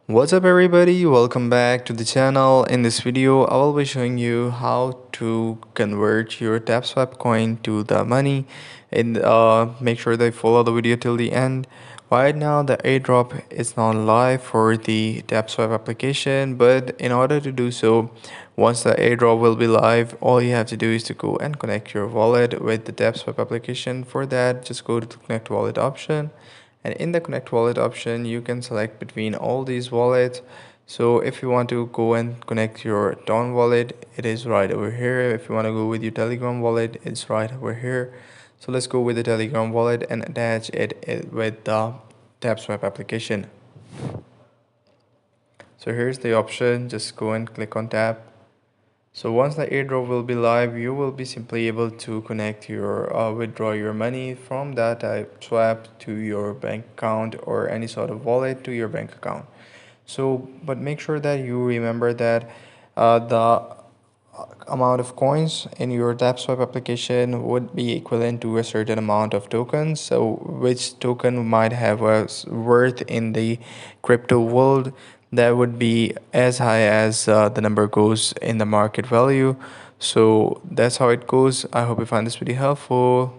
What's up everybody, welcome back to the channel. In this video I will be showing you how to convert your Tapswap coin to the money, and make sure that you follow the video till the end. Right now the airdrop is not live for the Tapswap application, but in order to do so, once the airdrop will be live, all you have to do is to go and connect your wallet with the Tapswap application. For that, just go to the connect wallet option, and in the connect wallet option you can select between all these wallets. So if you want to go and connect your Dawn wallet, it is right over here. If you want to go with your Telegram wallet, it's right over here. So let's go with the Telegram wallet and attach it with the Tapswap application. So here's the option, just go and click on tap. So once the airdrop will be live, you will be simply able to connect your withdraw your money from that Tapswap to your bank account, or any sort of wallet to your bank account. So but make sure that you remember that the amount of coins in your Tapswap application would be equivalent to a certain amount of tokens. So which token might have a worth in the crypto world that would be as high as the number goes in the market value. So that's how it goes. I hope you find this video helpful.